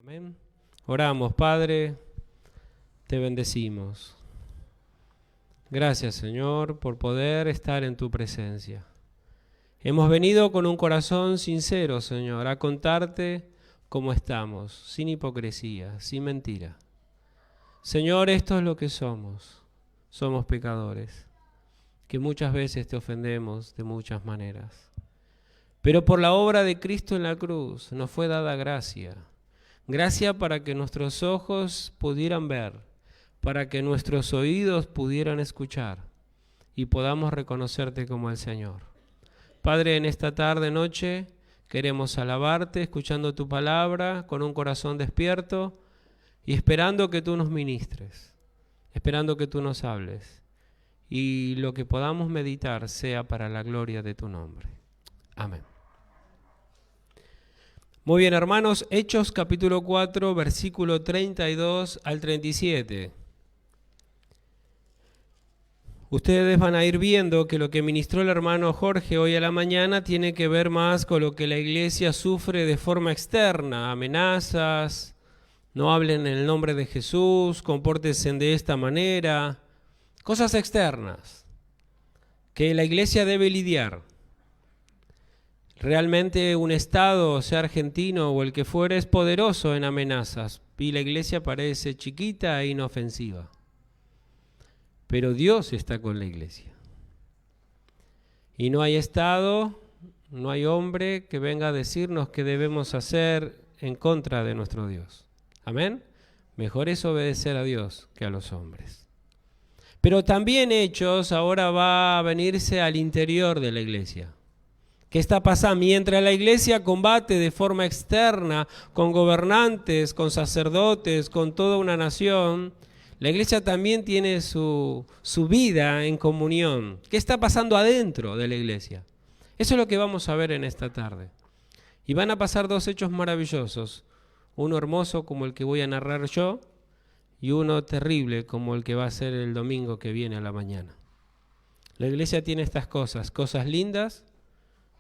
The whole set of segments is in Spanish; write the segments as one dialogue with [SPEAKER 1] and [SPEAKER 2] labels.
[SPEAKER 1] Amén. Oramos, Padre, te bendecimos. Gracias, Señor, por poder estar en tu presencia. Hemos venido con un corazón sincero, Señor, a contarte cómo estamos, sin hipocresía, sin mentira. Señor, esto es lo que somos. Somos pecadores, que muchas veces te ofendemos de muchas maneras. Pero por la obra de Cristo en la cruz nos fue dada gracia. Gracia para que nuestros ojos pudieran ver, para que nuestros oídos pudieran escuchar y podamos reconocerte como el Señor. Padre, en esta tarde, noche, queremos alabarte, escuchando tu palabra, con un corazón despierto y esperando que tú nos ministres, esperando que tú nos hables y lo que podamos meditar sea para la gloria de tu nombre. Amén. Muy bien, hermanos, Hechos capítulo 4, versículo 32 al 37. Ustedes van a ir viendo que lo que ministró el hermano Jorge hoy a la mañana tiene que ver más con lo que la iglesia sufre de forma externa, amenazas, no hablen en el nombre de Jesús, compórtense de esta manera, cosas externas que la iglesia debe lidiar. Realmente un Estado, sea argentino o el que fuere, es poderoso en amenazas y la iglesia parece chiquita e inofensiva. Pero Dios está con la iglesia. Y no hay Estado, no hay hombre que venga a decirnos qué debemos hacer en contra de nuestro Dios. ¿Amén? Mejor es obedecer a Dios que a los hombres. Pero también Hechos ahora va a venirse al interior de la iglesia. ¿Qué está pasando? Mientras la iglesia combate de forma externa con gobernantes, con sacerdotes, con toda una nación, la iglesia también tiene su vida en comunión. ¿Qué está pasando adentro de la iglesia? Eso es lo que vamos a ver en esta tarde. Y van a pasar dos hechos maravillosos. Uno hermoso como el que voy a narrar yo y uno terrible como el que va a ser el domingo que viene a la mañana. La iglesia tiene estas cosas lindas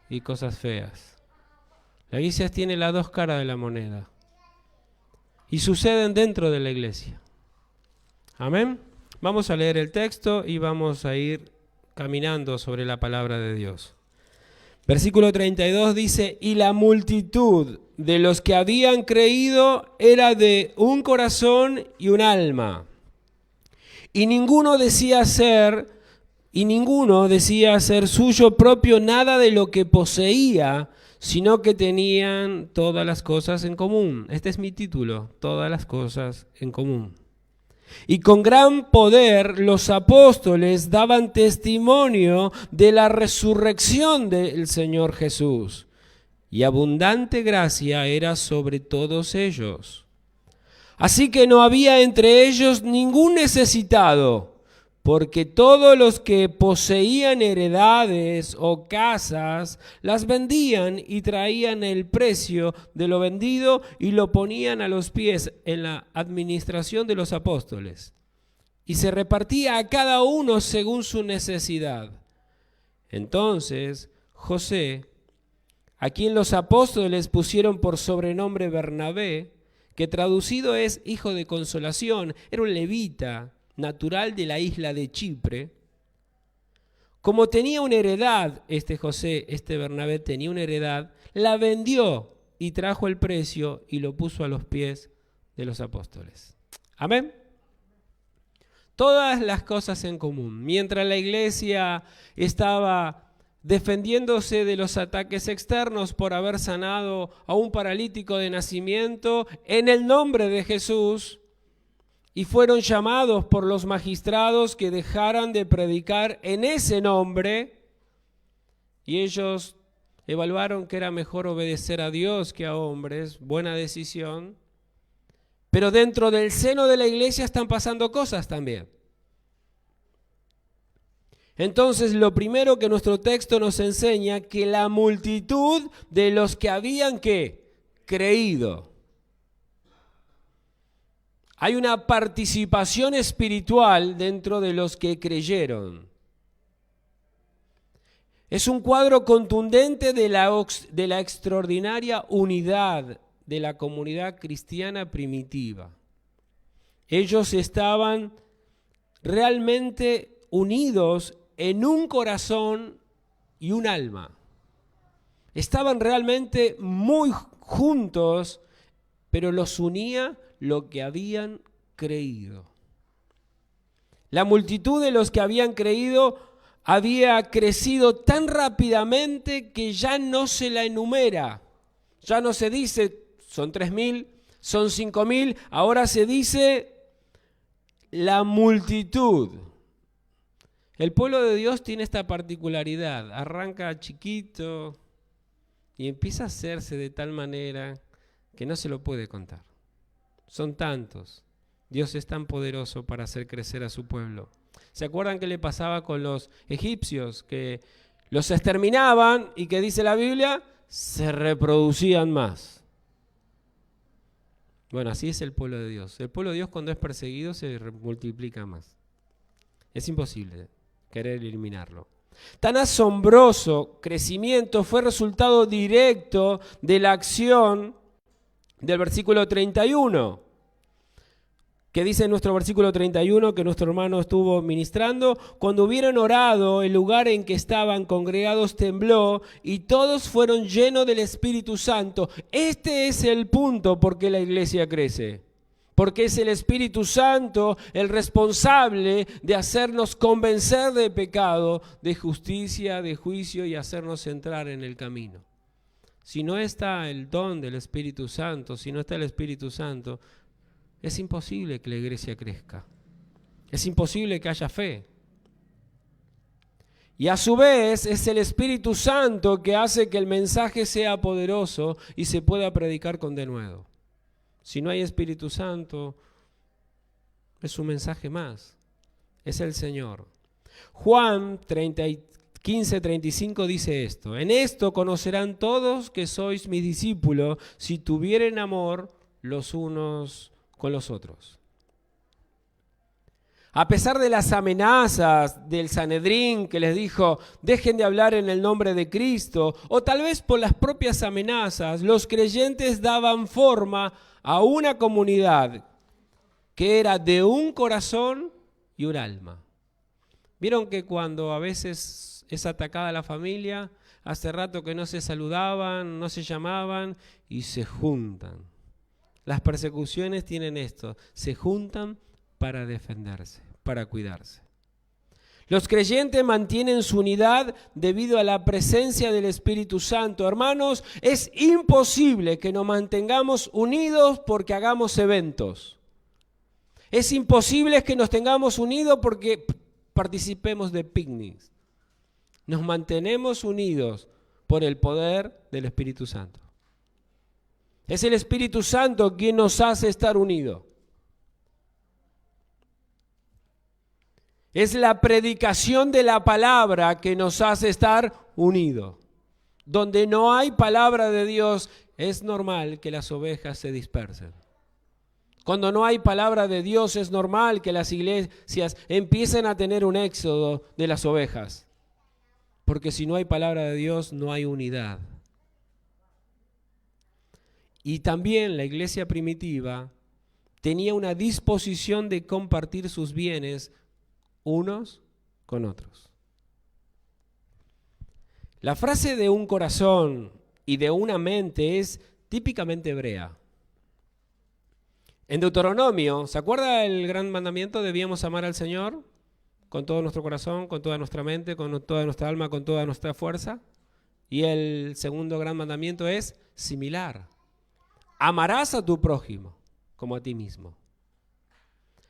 [SPEAKER 1] y cosas feas. La iglesia tiene las dos caras de la moneda y suceden dentro de la iglesia. Amén. Vamos a leer el texto y vamos a ir caminando sobre la palabra de Dios. Versículo 32 dice: y la multitud de los que habían creído era de un corazón y un alma, y ninguno decía ser suyo propio nada de lo que poseía, sino que tenían todas las cosas en común. Este es mi título, todas las cosas en común. Y con gran poder los apóstoles daban testimonio de la resurrección del Señor Jesús, y abundante gracia era sobre todos ellos. Así que no había entre ellos ningún necesitado, porque todos los que poseían heredades o casas las vendían y traían el precio de lo vendido y lo ponían a los pies en la administración de los apóstoles. Y se repartía a cada uno según su necesidad. Entonces José, a quien los apóstoles pusieron por sobrenombre Bernabé, que traducido es hijo de consolación, era un levita, natural de la isla de Chipre. Como tenía una heredad, este Bernabé tenía una heredad, la vendió y trajo el precio y lo puso a los pies de los apóstoles. Amén. Todas las cosas en común. Mientras la iglesia estaba defendiéndose de los ataques externos por haber sanado a un paralítico de nacimiento en el nombre de Jesús, y fueron llamados por los magistrados que dejaran de predicar en ese nombre, y ellos evaluaron que era mejor obedecer a Dios que a hombres, buena decisión, pero dentro del seno de la iglesia están pasando cosas también. Entonces, lo primero que nuestro texto nos enseña, que la multitud de los que habían creído. Hay una participación espiritual dentro de los que creyeron. Es un cuadro contundente de la extraordinaria unidad de la comunidad cristiana primitiva. Ellos estaban realmente unidos en un corazón y un alma. Estaban realmente muy juntos, pero los unía lo que habían creído. La multitud de los que habían creído había crecido tan rápidamente que ya no se la enumera. Ya no se dice, son 3.000, son 5.000, ahora se dice la multitud. El pueblo de Dios tiene esta particularidad, arranca chiquito y empieza a hacerse de tal manera que no se lo puede contar. Son tantos. Dios es tan poderoso para hacer crecer a su pueblo. ¿Se acuerdan qué le pasaba con los egipcios? Que los exterminaban y que dice la Biblia, se reproducían más. Bueno, así es el pueblo de Dios. El pueblo de Dios cuando es perseguido se multiplica más. Es imposible querer eliminarlo. Tan asombroso crecimiento fue resultado directo de la acción del versículo 31. Que dice en nuestro versículo 31 que nuestro hermano estuvo ministrando, cuando hubieron orado, el lugar en que estaban congregados tembló y todos fueron llenos del Espíritu Santo. Este es el punto por qué la iglesia crece. Porque es el Espíritu Santo el responsable de hacernos convencer de pecado, de justicia, de juicio y hacernos entrar en el camino. Si no está el don del Espíritu Santo, si no está el Espíritu Santo, es imposible que la iglesia crezca. Es imposible que haya fe. Y a su vez es el Espíritu Santo que hace que el mensaje sea poderoso y se pueda predicar con denuedo. Si no hay Espíritu Santo, es un mensaje más. Es el Señor. Juan 15:35 dice esto: en esto conocerán todos que sois mis discípulos, si tuvieren amor los unos con los otros. A pesar de las amenazas del Sanedrín que les dijo, dejen de hablar en el nombre de Cristo, o tal vez por las propias amenazas, los creyentes daban forma a una comunidad que era de un corazón y un alma. ¿Vieron que cuando a veces es atacada la familia, hace rato que no se saludaban, no se llamaban y se juntan? Las persecuciones tienen esto, se juntan para defenderse, para cuidarse. Los creyentes mantienen su unidad debido a la presencia del Espíritu Santo. Hermanos, es imposible que nos mantengamos unidos porque hagamos eventos. Es imposible que nos tengamos unidos porque participemos de picnics. Nos mantenemos unidos por el poder del Espíritu Santo. Es el Espíritu Santo quien nos hace estar unidos. Es la predicación de la palabra que nos hace estar unidos. Donde no hay palabra de Dios, es normal que las ovejas se dispersen. Cuando no hay palabra de Dios, es normal que las iglesias empiecen a tener un éxodo de las ovejas. Porque si no hay palabra de Dios, no hay unidad. Y también la iglesia primitiva tenía una disposición de compartir sus bienes unos con otros. La frase de un corazón y de una mente es típicamente hebrea. En Deuteronomio, ¿se acuerda el gran mandamiento? Debíamos amar al Señor con todo nuestro corazón, con toda nuestra mente, con toda nuestra alma, con toda nuestra fuerza. Y el segundo gran mandamiento es similar. Amarás a tu prójimo como a ti mismo.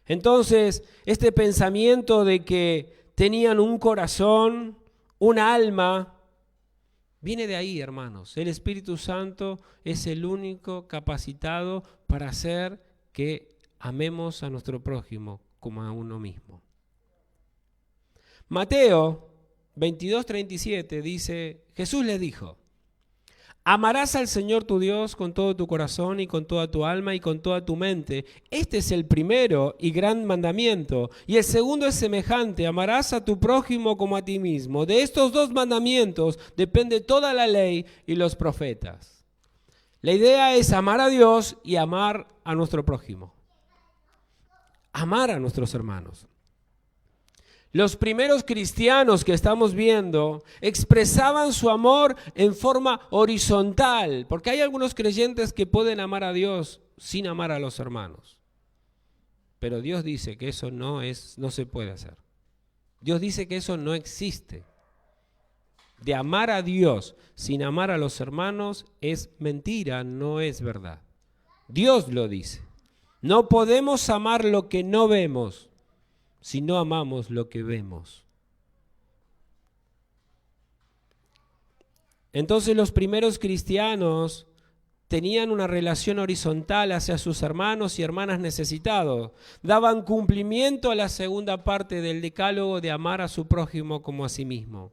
[SPEAKER 1] Entonces, este pensamiento de que tenían un corazón, un alma, viene de ahí, hermanos. El Espíritu Santo es el único capacitado para hacer que amemos a nuestro prójimo como a uno mismo. Mateo 22:37 dice, Jesús les dijo, Amarás al Señor tu Dios con todo tu corazón y con toda tu alma y con toda tu mente. Este es el primero y gran mandamiento. Y el segundo es semejante: amarás a tu prójimo como a ti mismo. De estos dos mandamientos depende toda la ley y los profetas. La idea es amar a Dios y amar a nuestro prójimo. Amar a nuestros hermanos. Los primeros cristianos que estamos viendo expresaban su amor en forma horizontal, porque hay algunos creyentes que pueden amar a Dios sin amar a los hermanos. Pero Dios dice que eso no se puede hacer. Dios dice que eso no existe. De amar a Dios sin amar a los hermanos es mentira, no es verdad. Dios lo dice. No podemos amar lo que no vemos si no amamos lo que vemos. Entonces los primeros cristianos tenían una relación horizontal hacia sus hermanos y hermanas necesitados. Daban cumplimiento a la segunda parte del decálogo de amar a su prójimo como a sí mismo.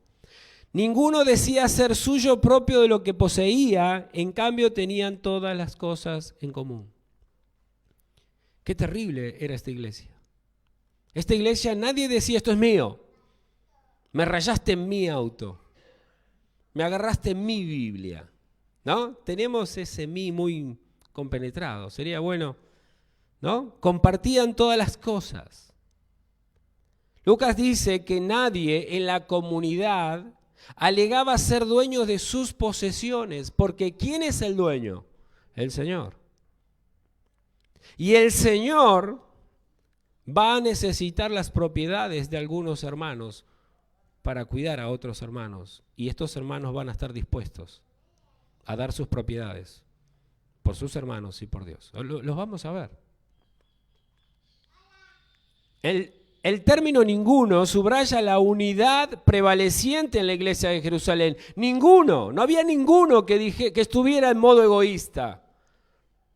[SPEAKER 1] Ninguno decía ser suyo propio de lo que poseía, en cambio tenían todas las cosas en común. Qué terrible era esta iglesia. Esta iglesia nadie decía esto es mío, me rayaste en mi auto, me agarraste en mi Biblia, ¿no? Tenemos ese mí muy compenetrado, sería bueno, ¿no? Compartían todas las cosas. Lucas dice que nadie en la comunidad alegaba ser dueño de sus posesiones, porque ¿quién es el dueño? El Señor. Y el Señor va a necesitar las propiedades de algunos hermanos para cuidar a otros hermanos. Y estos hermanos van a estar dispuestos a dar sus propiedades por sus hermanos y por Dios. Los vamos a ver. El término ninguno subraya la unidad prevaleciente en la iglesia de Jerusalén. Ninguno, no había ninguno que estuviera en modo egoísta.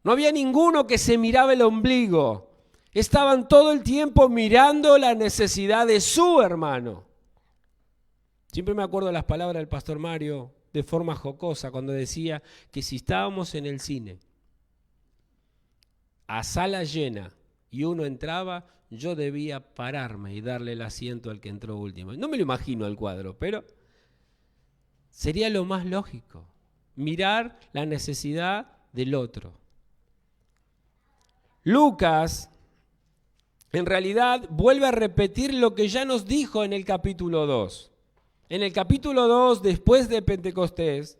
[SPEAKER 1] No había ninguno que se miraba el ombligo. Estaban todo el tiempo mirando la necesidad de su hermano. Siempre me acuerdo las palabras del pastor Mario de forma jocosa cuando decía que si estábamos en el cine a sala llena y uno entraba, yo debía pararme y darle el asiento al que entró último. No me lo imagino el cuadro, pero sería lo más lógico, mirar la necesidad del otro. Lucas en realidad vuelve a repetir lo que ya nos dijo en el capítulo 2. En el capítulo 2, después de Pentecostés,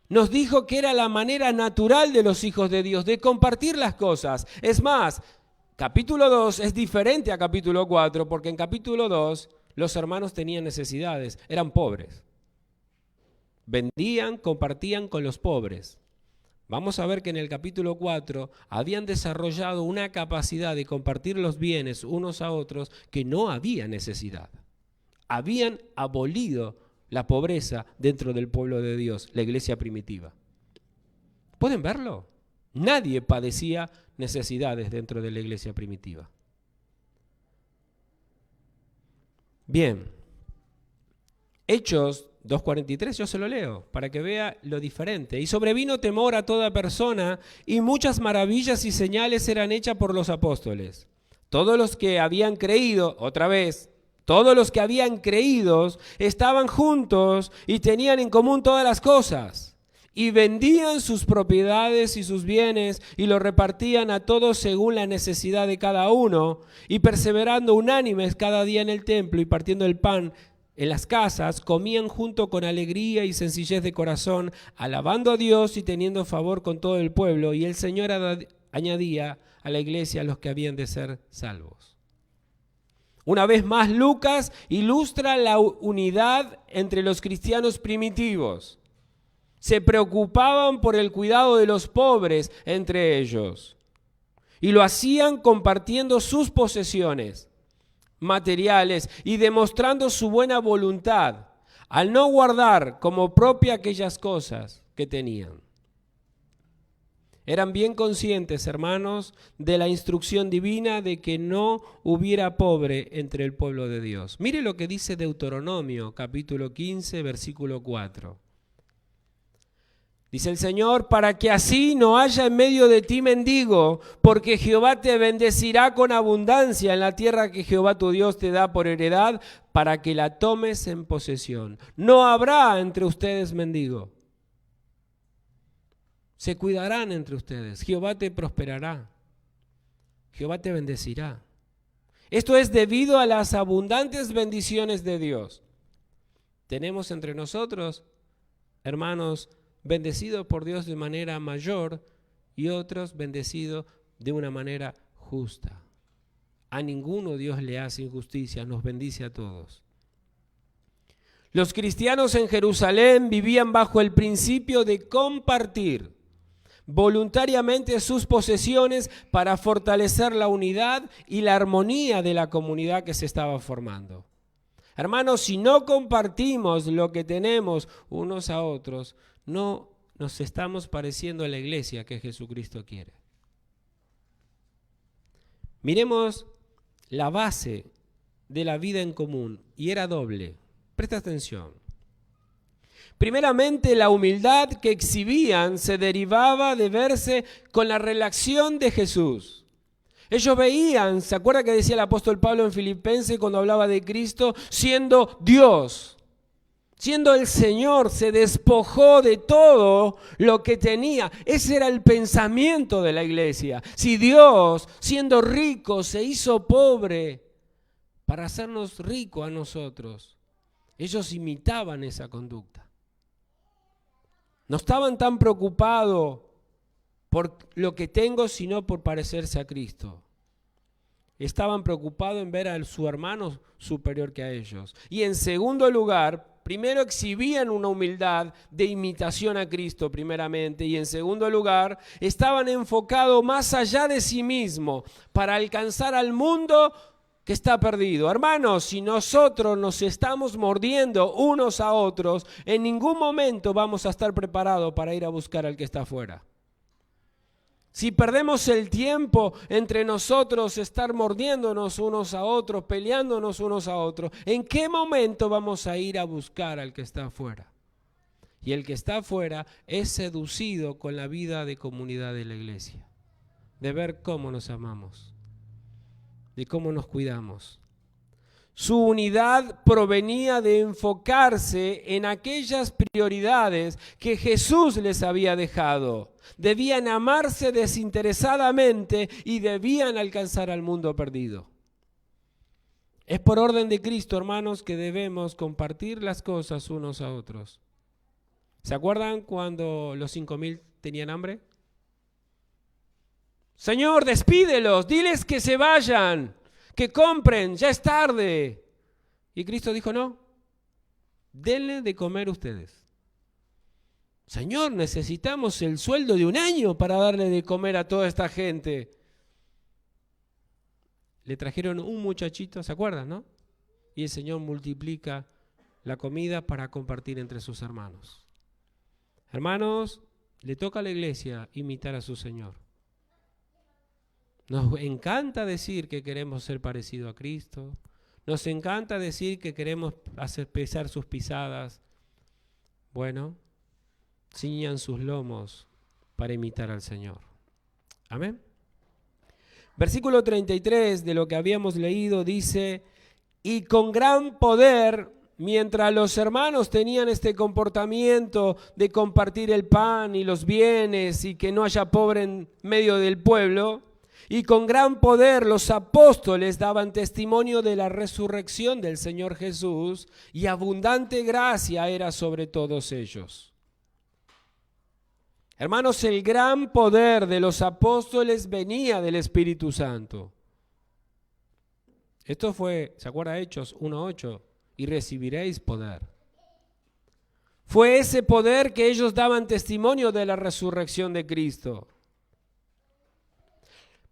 [SPEAKER 1] nos dijo que era la manera natural de los hijos de Dios de compartir las cosas. Es más, capítulo 2 es diferente a capítulo 4, porque en capítulo 2 los hermanos tenían necesidades, eran pobres. Vendían, compartían con los pobres. Vamos a ver que en el capítulo 4 habían desarrollado una capacidad de compartir los bienes unos a otros que no había necesidad. Habían abolido la pobreza dentro del pueblo de Dios, la iglesia primitiva. ¿Pueden verlo? Nadie padecía necesidades dentro de la iglesia primitiva. Bien, Hechos 2:43, yo se lo leo para que vea lo diferente. Y sobrevino temor a toda persona, y muchas maravillas y señales eran hechas por los apóstoles. Todos los que habían creído, otra vez, todos los que habían creído estaban juntos y tenían en común todas las cosas. Y vendían sus propiedades y sus bienes y los repartían a todos según la necesidad de cada uno. Y perseverando unánimes cada día en el templo y partiendo el pan en las casas, comían junto con alegría y sencillez de corazón, alabando a Dios y teniendo favor con todo el pueblo. Y el Señor añadía a la iglesia a los que habían de ser salvos. Una vez más, Lucas ilustra la unidad entre los cristianos primitivos. Se preocupaban por el cuidado de los pobres entre ellos. Y lo hacían compartiendo sus posesiones materiales y demostrando su buena voluntad al no guardar como propia aquellas cosas que tenían. Eran bien conscientes, hermanos, de la instrucción divina de que no hubiera pobre entre el pueblo de Dios. Mire lo que dice Deuteronomio, capítulo 15, versículo 4. Dice el Señor, para que así no haya en medio de ti mendigo, porque Jehová te bendecirá con abundancia en la tierra que Jehová tu Dios te da por heredad, para que la tomes en posesión. No habrá entre ustedes mendigo. Se cuidarán entre ustedes. Jehová te prosperará. Jehová te bendecirá. Esto es debido a las abundantes bendiciones de Dios. Tenemos entre nosotros, hermanos, bendecidos por Dios de manera mayor y otros bendecidos de una manera justa. A ninguno Dios le hace injusticia, nos bendice a todos. Los cristianos en Jerusalén vivían bajo el principio de compartir voluntariamente sus posesiones para fortalecer la unidad y la armonía de la comunidad que se estaba formando. Hermanos, si no compartimos lo que tenemos unos a otros, no nos estamos pareciendo a la iglesia que Jesucristo quiere. Miremos la base de la vida en común, y era doble. Presta atención. Primeramente, la humildad que exhibían se derivaba de verse con la relación de Jesús. Ellos veían, ¿se acuerda que decía el apóstol Pablo en Filipenses cuando hablaba de Cristo? Siendo Dios, siendo el Señor, se despojó de todo lo que tenía. Ese era el pensamiento de la iglesia. Si Dios, siendo rico, se hizo pobre para hacernos ricos a nosotros, ellos imitaban esa conducta. No estaban tan preocupados por lo que tengo, sino por parecerse a Cristo. Estaban preocupados en ver a su hermano superior que a ellos. Y en segundo lugar, primero exhibían una humildad de imitación a Cristo primeramente, y en segundo lugar, estaban enfocados más allá de sí mismos para alcanzar al mundo que está perdido. Hermanos, si nosotros nos estamos mordiendo unos a otros, en ningún momento vamos a estar preparados para ir a buscar al que está afuera. Si perdemos el tiempo entre nosotros, estar mordiéndonos unos a otros, peleándonos unos a otros, ¿en qué momento vamos a ir a buscar al que está afuera? Y el que está afuera es seducido con la vida de comunidad de la iglesia, de ver cómo nos amamos, de cómo nos cuidamos. Su unidad provenía de enfocarse en aquellas prioridades que Jesús les había dejado. Debían amarse desinteresadamente y debían alcanzar al mundo perdido. Es por orden de Cristo, hermanos, que debemos compartir las cosas unos a otros. ¿Se acuerdan cuando los 5.000 tenían hambre? Señor, despídelos, diles que se vayan, que compren, ya es tarde. Y Cristo dijo, no, denle de comer ustedes. Señor, necesitamos el sueldo de un año para darle de comer a toda esta gente. Le trajeron un muchachito, ¿se acuerdan, no? Y el Señor multiplica la comida para compartir entre sus hermanos. Hermanos, le toca a la iglesia imitar a su Señor. Nos encanta decir que queremos ser parecidos a Cristo. Nos encanta decir que queremos hacer pesar sus pisadas. Bueno, ciñan sus lomos para imitar al Señor. Amén. Versículo 33 de lo que habíamos leído dice, y con gran poder, mientras los hermanos tenían este comportamiento de compartir el pan y los bienes y que no haya pobre en medio del pueblo, y con gran poder los apóstoles daban testimonio de la resurrección del Señor Jesús, y abundante gracia era sobre todos ellos. Hermanos, el gran poder de los apóstoles venía del Espíritu Santo. Esto fue, ¿se acuerda? Hechos 1:8, y recibiréis poder. Fue ese poder que ellos daban testimonio de la resurrección de Cristo.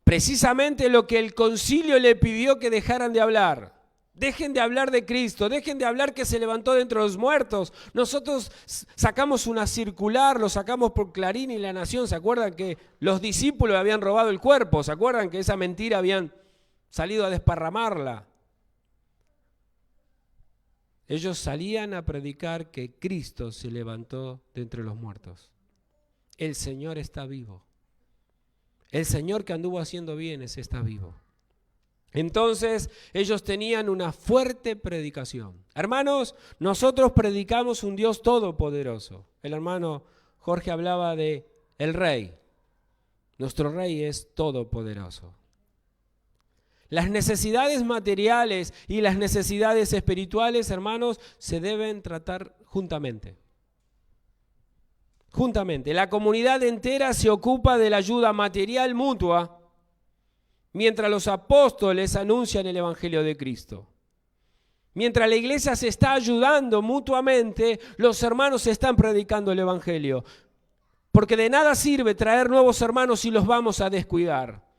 [SPEAKER 1] Precisamente lo que el concilio le pidió que dejaran de hablar. Dejen de hablar de Cristo, dejen de hablar que se levantó de entre los muertos. Nosotros sacamos una circular, lo sacamos por Clarín y La Nación. ¿Se acuerdan que los discípulos habían robado el cuerpo? ¿Se acuerdan que esa mentira habían salido a desparramarla? Ellos salían a predicar que Cristo se levantó de entre los muertos. El Señor está vivo. El Señor que anduvo haciendo bienes está vivo. Entonces ellos tenían una fuerte predicación. Hermanos, nosotros predicamos un Dios todopoderoso. El hermano Jorge hablaba de el Rey. Nuestro Rey es todopoderoso. Las necesidades materiales y las necesidades espirituales, hermanos, se deben tratar juntamente. Juntamente. La comunidad entera se ocupa de la ayuda material mutua, mientras los apóstoles anuncian el Evangelio de Cristo. Mientras la iglesia se está ayudando mutuamente, los hermanos están predicando el Evangelio. Porque de nada sirve traer nuevos hermanos si los vamos a descuidar.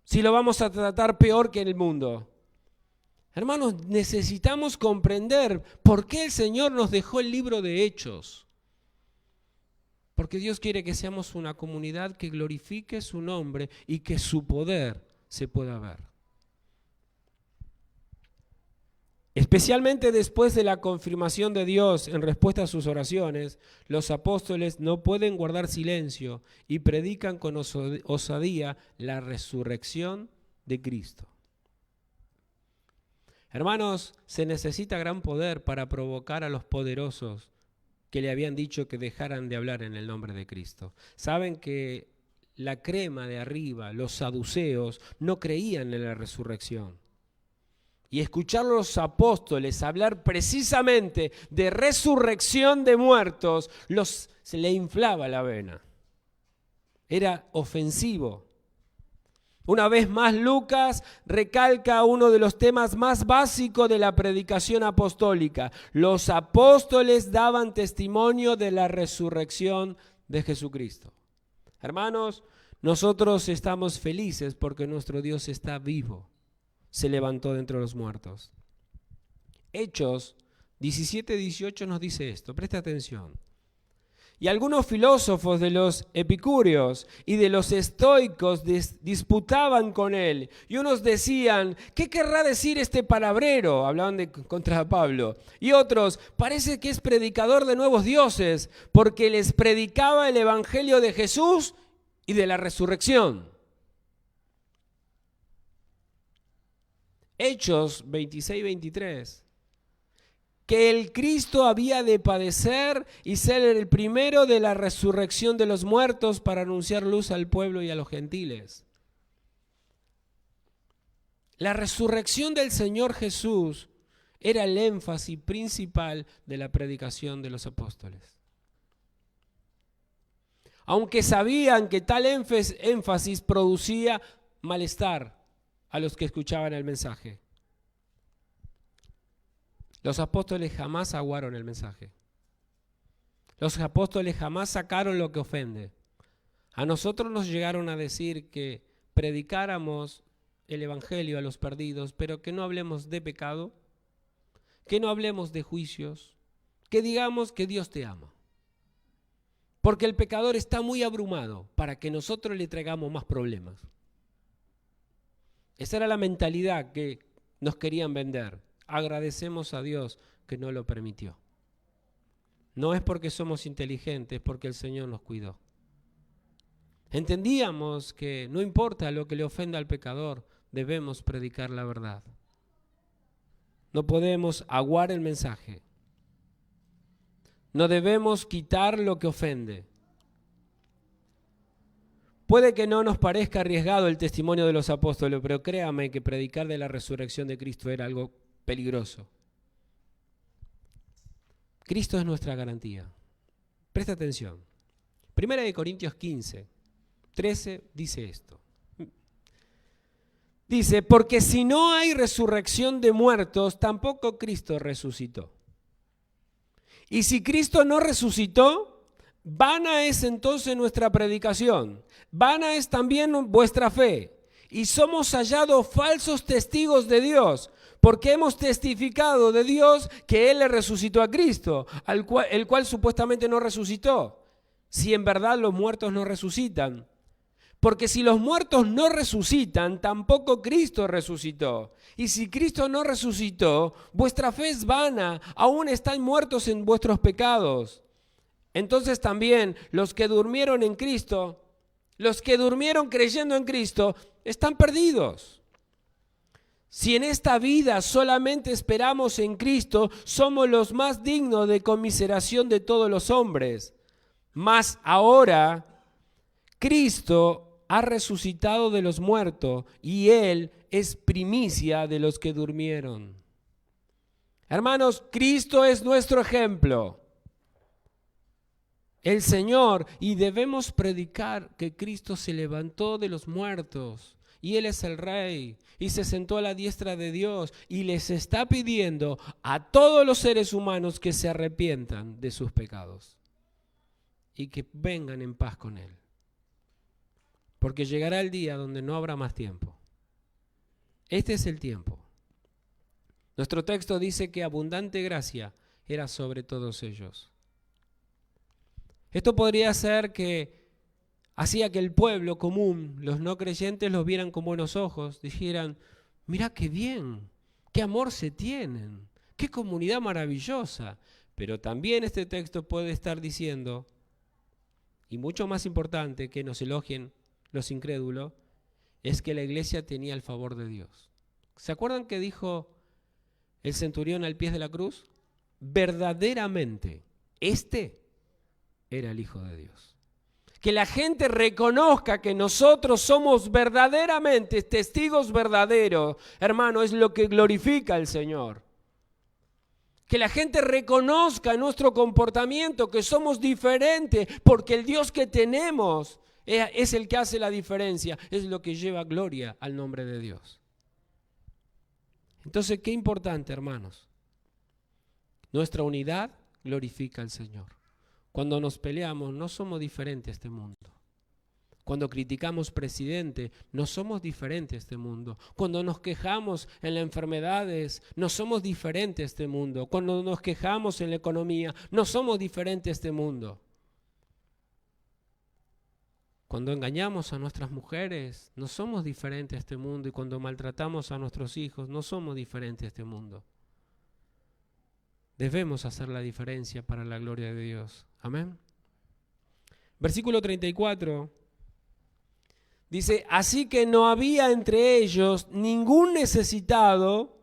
[SPEAKER 1] Si lo vamos a tratar peor que en el mundo. Hermanos, necesitamos comprender por qué el Señor nos dejó el libro de Hechos. Porque Dios quiere que seamos una comunidad que glorifique su nombre y que su poder se pueda ver. Especialmente después de la confirmación de Dios en respuesta a sus oraciones, los apóstoles no pueden guardar silencio y predican con osadía la resurrección de Cristo. Hermanos, se necesita gran poder para provocar a los poderosos que le habían dicho que dejaran de hablar en el nombre de Cristo. Saben que la crema de arriba, los saduceos, no creían en la resurrección. Y escuchar a los apóstoles hablar precisamente de resurrección de muertos, se le inflaba la vena. Era ofensivo. Una vez más, Lucas recalca uno de los temas más básicos de la predicación apostólica. Los apóstoles daban testimonio de la resurrección de Jesucristo. Hermanos, nosotros estamos felices porque nuestro Dios está vivo. Se levantó de entre los muertos. Hechos 17:18 nos dice esto, presta atención. Y algunos filósofos de los epicúreos y de los estoicos disputaban con él. Y unos decían, ¿qué querrá decir este palabrero? Hablaban contra Pablo. Y otros, parece que es predicador de nuevos dioses, porque les predicaba el evangelio de Jesús y de la resurrección. Hechos 26-23, que el Cristo había de padecer y ser el primero de la resurrección de los muertos para anunciar luz al pueblo y a los gentiles. La resurrección del Señor Jesús era el énfasis principal de la predicación de los apóstoles. Aunque sabían que tal énfasis producía malestar a los que escuchaban el mensaje. Los apóstoles jamás aguaron el mensaje. Los apóstoles jamás sacaron lo que ofende. A nosotros nos llegaron a decir que predicáramos el evangelio a los perdidos, pero que no hablemos de pecado, que no hablemos de juicios, que digamos que Dios te ama. Porque el pecador está muy abrumado para que nosotros le traigamos más problemas. Esa era la mentalidad que nos querían vender. Agradecemos a Dios que no lo permitió. No es porque somos inteligentes, es porque el Señor nos cuidó. Entendíamos que no importa lo que le ofenda al pecador, debemos predicar la verdad. No podemos aguar el mensaje. No debemos quitar lo que ofende. Puede que no nos parezca arriesgado el testimonio de los apóstoles, pero créame que predicar de la resurrección de Cristo era algo peligroso. Cristo es nuestra garantía. Presta atención. 1 Corintios 15:13 dice esto. Dice, porque si no hay resurrección de muertos, tampoco Cristo resucitó. Y si Cristo no resucitó, vana es entonces nuestra predicación, vana es también vuestra fe, y somos hallados falsos testigos de Dios, porque hemos testificado de Dios que Él le resucitó a Cristo, el cual supuestamente no resucitó, si en verdad los muertos no resucitan. Porque si los muertos no resucitan, tampoco Cristo resucitó. Y si Cristo no resucitó, vuestra fe es vana, aún están muertos en vuestros pecados. Entonces también los que durmieron en Cristo, los que durmieron creyendo en Cristo, están perdidos. Si en esta vida solamente esperamos en Cristo, somos los más dignos de conmiseración de todos los hombres. Mas ahora Cristo ha resucitado de los muertos y Él es primicia de los que durmieron. Hermanos, Cristo es nuestro ejemplo, el Señor, y debemos predicar que Cristo se levantó de los muertos y Él es el Rey y se sentó a la diestra de Dios y les está pidiendo a todos los seres humanos que se arrepientan de sus pecados y que vengan en paz con Él. Porque llegará el día donde no habrá más tiempo. Este es el tiempo. Nuestro texto dice que abundante gracia era sobre todos ellos. Esto podría ser que hacía que el pueblo común, los no creyentes, los vieran con buenos ojos, dijeran, mirá qué bien, qué amor se tienen, qué comunidad maravillosa. Pero también este texto puede estar diciendo, y mucho más importante que nos elogien los incrédulos, es que la iglesia tenía el favor de Dios. ¿Se acuerdan que dijo el centurión al pie de la cruz? Verdaderamente, este era el Hijo de Dios. Que la gente reconozca que nosotros somos verdaderamente testigos verdaderos, hermano, es lo que glorifica al Señor. Que la gente reconozca nuestro comportamiento, que somos diferentes, porque el Dios que tenemos es el que hace la diferencia, es lo que lleva gloria al nombre de Dios. Entonces, qué importante, hermanos. Nuestra unidad glorifica al Señor. Cuando nos peleamos, no somos diferentes a este mundo. Cuando criticamos presidente, no somos diferentes a este mundo. Cuando nos quejamos en las enfermedades, no somos diferentes a este mundo. Cuando nos quejamos en la economía, no somos diferentes a este mundo. Cuando engañamos a nuestras mujeres, no somos diferentes a este mundo. Y cuando maltratamos a nuestros hijos, no somos diferentes a este mundo. Debemos hacer la diferencia para la gloria de Dios. Amén. Versículo 34 dice, así que no había entre ellos ningún necesitado,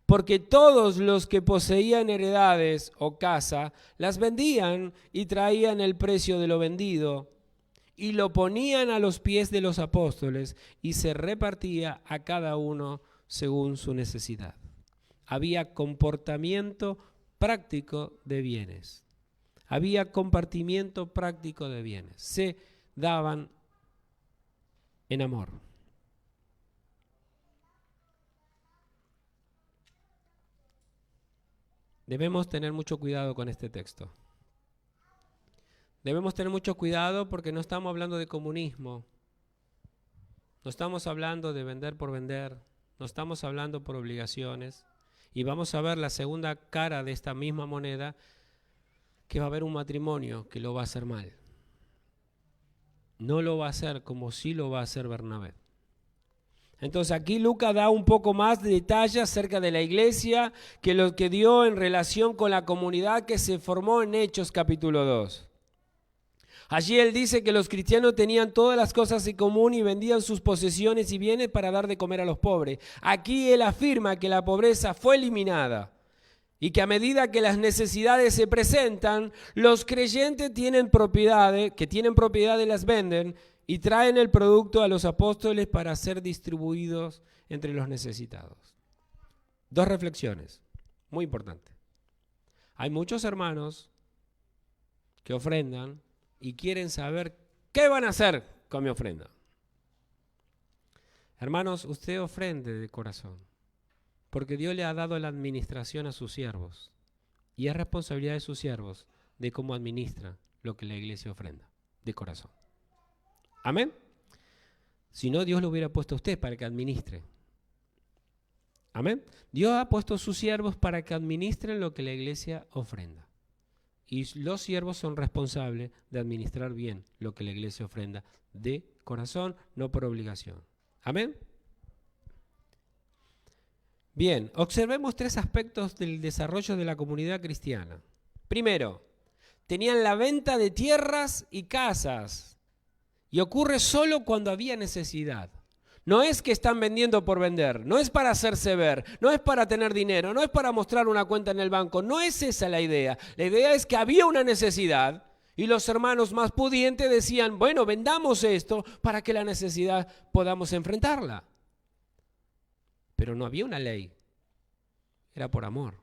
[SPEAKER 1] porque todos los que poseían heredades o casa, las vendían y traían el precio de lo vendido, y lo ponían a los pies de los apóstoles, y se repartía a cada uno según su necesidad. Había comportamiento práctico de bienes. Había compartimiento práctico de bienes. Se daban en amor. Debemos tener mucho cuidado con este texto. Debemos tener mucho cuidado porque no estamos hablando de comunismo. No estamos hablando de vender por vender. No estamos hablando por obligaciones. Y vamos a ver la segunda cara de esta misma moneda, que va a haber un matrimonio que lo va a hacer mal. No lo va a hacer como sí lo va a hacer Bernabé. Entonces aquí Lucas da un poco más de detalle acerca de la iglesia que lo que dio en relación con la comunidad que se formó en Hechos capítulo 2. Allí él dice que los cristianos tenían todas las cosas en común y vendían sus posesiones y bienes para dar de comer a los pobres. Aquí él afirma que la pobreza fue eliminada y que a medida que las necesidades se presentan, los creyentes tienen propiedades, las venden y traen el producto a los apóstoles para ser distribuidos entre los necesitados. Dos reflexiones, muy importantes. Hay muchos hermanos que ofrendan y quieren saber qué van a hacer con mi ofrenda. Hermanos, usted ofrende de corazón, porque Dios le ha dado la administración a sus siervos, y es responsabilidad de sus siervos de cómo administra lo que la iglesia ofrenda, de corazón. ¿Amén? Si no, Dios lo hubiera puesto a usted para que administre. ¿Amén? Dios ha puesto a sus siervos para que administren lo que la iglesia ofrenda. Y los siervos son responsables de administrar bien lo que la iglesia ofrenda, de corazón, no por obligación. ¿Amén? Bien, observemos tres aspectos del desarrollo de la comunidad cristiana. Primero, tenían la venta de tierras y casas. Y ocurre solo cuando había necesidad. No es que están vendiendo por vender, no es para hacerse ver, no es para tener dinero, no es para mostrar una cuenta en el banco, no es esa la idea. La idea es que había una necesidad y los hermanos más pudientes decían, bueno, vendamos esto para que la necesidad podamos enfrentarla. Pero no había una ley, era por amor.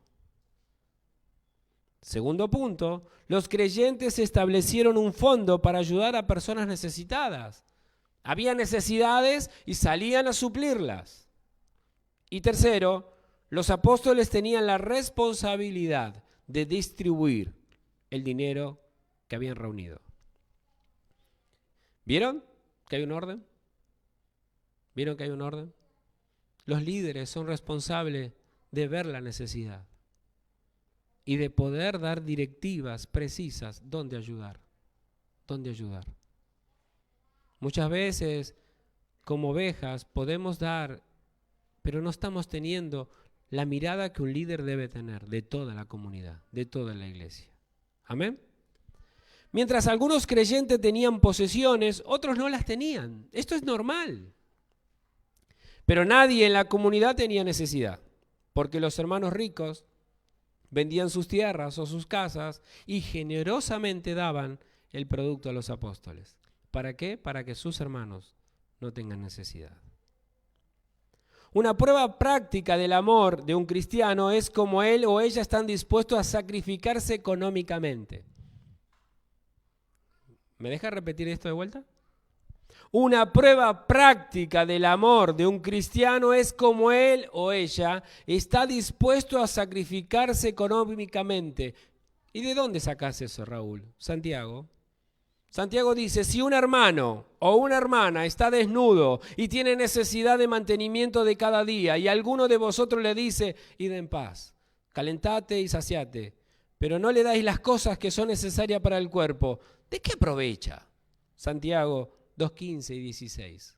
[SPEAKER 1] Segundo punto, los creyentes establecieron un fondo para ayudar a personas necesitadas. Había necesidades y salían a suplirlas. Y tercero, los apóstoles tenían la responsabilidad de distribuir el dinero que habían reunido. ¿Vieron que hay un orden? ¿Vieron que hay un orden? Los líderes son responsables de ver la necesidad y de poder dar directivas precisas dónde ayudar. ¿Dónde ayudar? Muchas veces, como ovejas, podemos dar, pero no estamos teniendo la mirada que un líder debe tener de toda la comunidad, de toda la iglesia. ¿Amén? Mientras algunos creyentes tenían posesiones, otros no las tenían. Esto es normal. Pero nadie en la comunidad tenía necesidad, porque los hermanos ricos vendían sus tierras o sus casas y generosamente daban el producto a los apóstoles. ¿Para qué? Para que sus hermanos no tengan necesidad. Una prueba práctica del amor de un cristiano es cómo él o ella están dispuestos a sacrificarse económicamente. ¿Me deja repetir esto de vuelta? Una prueba práctica del amor de un cristiano es cómo él o ella está dispuesto a sacrificarse económicamente. ¿Y de dónde sacás eso, Raúl? Santiago. Santiago dice, si un hermano o una hermana está desnudo y tiene necesidad de mantenimiento de cada día y alguno de vosotros le dice, id en paz, calentate y saciate, pero no le dais las cosas que son necesarias para el cuerpo, ¿de qué aprovecha? Santiago 2:15 y 16.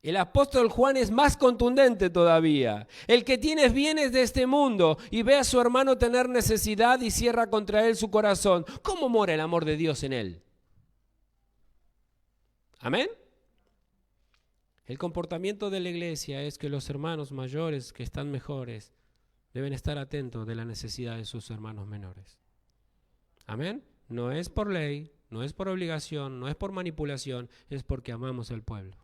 [SPEAKER 1] El apóstol Juan es más contundente todavía. El que tiene bienes de este mundo y ve a su hermano tener necesidad y cierra contra él su corazón, ¿cómo mora el amor de Dios en él? ¿Amén? El comportamiento de la iglesia es que los hermanos mayores que están mejores deben estar atentos de la necesidad de sus hermanos menores. ¿Amén? No es por ley, no es por obligación, no es por manipulación, es porque amamos al pueblo.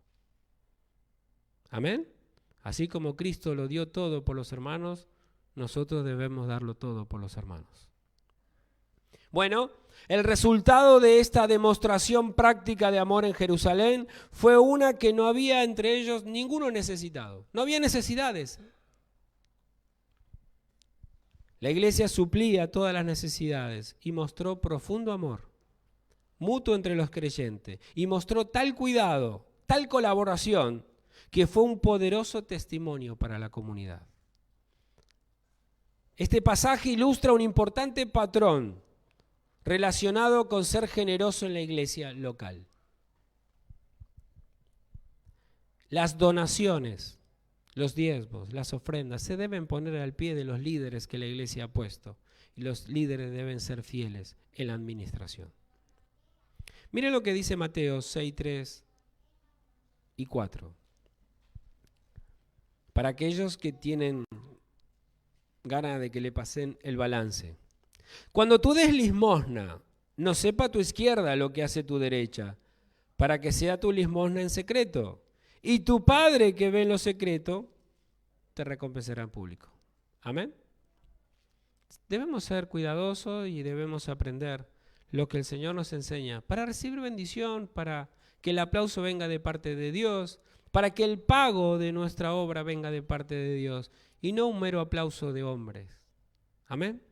[SPEAKER 1] ¿Amén? Así como Cristo lo dio todo por los hermanos, nosotros debemos darlo todo por los hermanos. Bueno, el resultado de esta demostración práctica de amor en Jerusalén fue una que no había entre ellos ninguno necesitado. No había necesidades. La iglesia suplía todas las necesidades y mostró profundo amor mutuo entre los creyentes y mostró tal cuidado, tal colaboración, que fue un poderoso testimonio para la comunidad. Este pasaje ilustra un importante patrón relacionado con ser generoso en la iglesia local. Las donaciones, los diezmos, las ofrendas se deben poner al pie de los líderes que la iglesia ha puesto y los líderes deben ser fieles en la administración. Mire lo que dice Mateo 6:3 y 4. Para aquellos que tienen ganas de que le pasen el balance. Cuando tú des limosna, no sepa tu izquierda lo que hace tu derecha, para que sea tu limosna en secreto. Y tu Padre que ve en lo secreto, te recompensará en público. Amén. Debemos ser cuidadosos y debemos aprender lo que el Señor nos enseña para recibir bendición, para que el aplauso venga de parte de Dios, para que el pago de nuestra obra venga de parte de Dios y no un mero aplauso de hombres. Amén.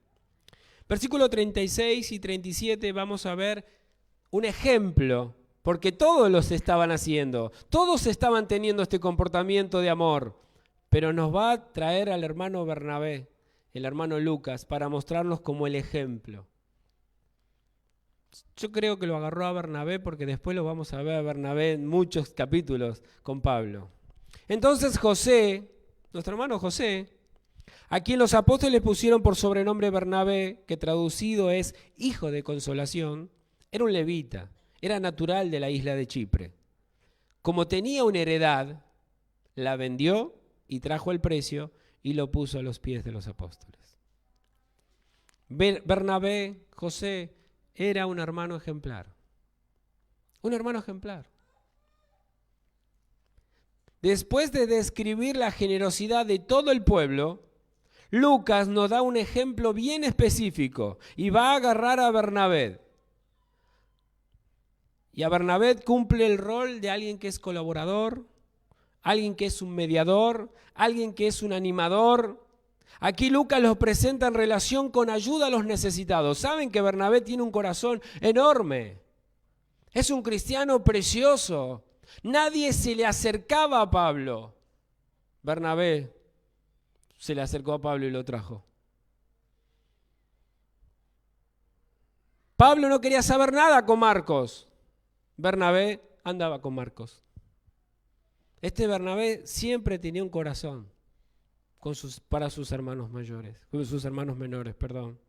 [SPEAKER 1] Versículo 36 y 37 vamos a ver un ejemplo, porque todos los estaban haciendo, todos estaban teniendo este comportamiento de amor, pero nos va a traer al hermano Bernabé, el hermano Lucas, para mostrarnos como el ejemplo. Yo creo que lo agarró a Bernabé porque después lo vamos a ver a Bernabé en muchos capítulos con Pablo. Entonces José, nuestro hermano José, a quien los apóstoles pusieron por sobrenombre Bernabé, que traducido es hijo de consolación, era un levita, era natural de la isla de Chipre. Como tenía una heredad, la vendió y trajo el precio y lo puso a los pies de los apóstoles. Bernabé, José, era un hermano ejemplar. Un hermano ejemplar. Después de describir la generosidad de todo el pueblo, Lucas nos da un ejemplo bien específico y va a agarrar a Bernabé. Y a Bernabé cumple el rol de alguien que es colaborador, alguien que es un mediador, alguien que es un animador. Aquí Lucas los presenta en relación con ayuda a los necesitados. Saben que Bernabé tiene un corazón enorme. Es un cristiano precioso. Nadie se le acercaba a Pablo. Bernabé se le acercó a Pablo y lo trajo. Pablo no quería saber nada con Marcos. Bernabé andaba con Marcos. Este Bernabé siempre tenía un corazón para sus hermanos mayores, con sus hermanos menores, perdón.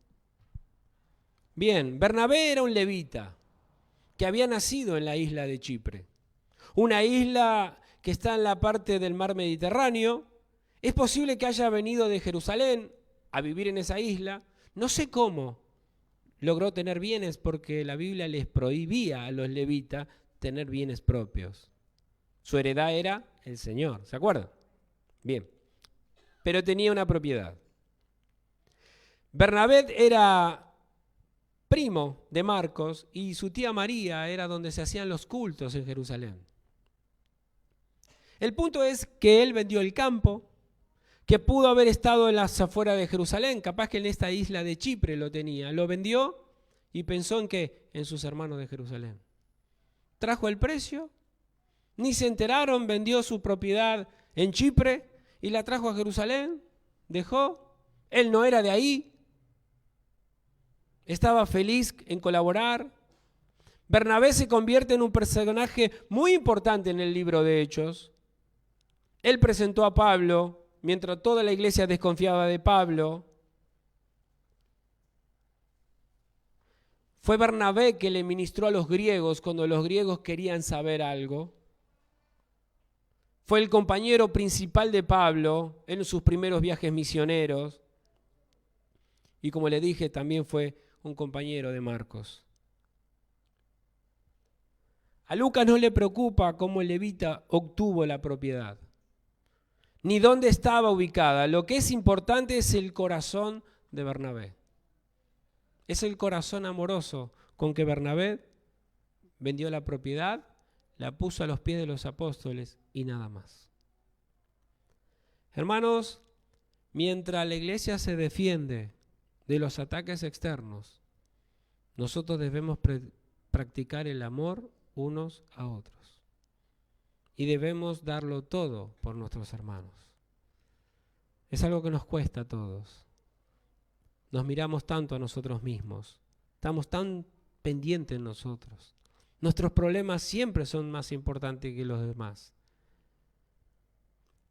[SPEAKER 1] Bien, Bernabé era un levita que había nacido en la isla de Chipre, una isla que está en la parte del mar Mediterráneo. Es posible que haya venido de Jerusalén a vivir en esa isla. No sé cómo logró tener bienes, porque la Biblia les prohibía a los levitas tener bienes propios. Su heredad era el Señor, ¿se acuerdan? Bien, pero tenía una propiedad. Bernabé era primo de Marcos y su tía María era donde se hacían los cultos en Jerusalén. El punto es que él vendió el campo, que pudo haber estado en las afueras de Jerusalén, capaz que en esta isla de Chipre lo tenía. Lo vendió y pensó en qué, en sus hermanos de Jerusalén. Trajo el precio, ni se enteraron, vendió su propiedad en Chipre y la trajo a Jerusalén, dejó. Él no era de ahí, estaba feliz en colaborar. Bernabé se convierte en un personaje muy importante en el libro de Hechos. Él presentó a Pablo mientras toda la iglesia desconfiaba de Pablo. Fue Bernabé que le ministró a los griegos cuando los griegos querían saber algo. Fue el compañero principal de Pablo en sus primeros viajes misioneros. Y como le dije, también fue un compañero de Marcos. A Lucas no le preocupa cómo el levita obtuvo la propiedad, ni dónde estaba ubicada. Lo que es importante es el corazón de Bernabé. Es el corazón amoroso con que Bernabé vendió la propiedad, la puso a los pies de los apóstoles y nada más. Hermanos, mientras la iglesia se defiende de los ataques externos, nosotros debemos practicar el amor unos a otros. Y debemos darlo todo por nuestros hermanos. Es algo que nos cuesta a todos. Nos miramos tanto a nosotros mismos. Estamos tan pendientes en nosotros. Nuestros problemas siempre son más importantes que los demás.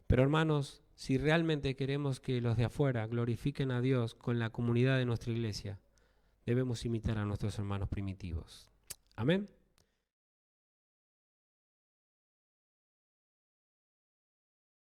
[SPEAKER 1] Pero hermanos, si realmente queremos que los de afuera glorifiquen a Dios con la comunidad de nuestra iglesia, debemos imitar a nuestros hermanos primitivos. Amén.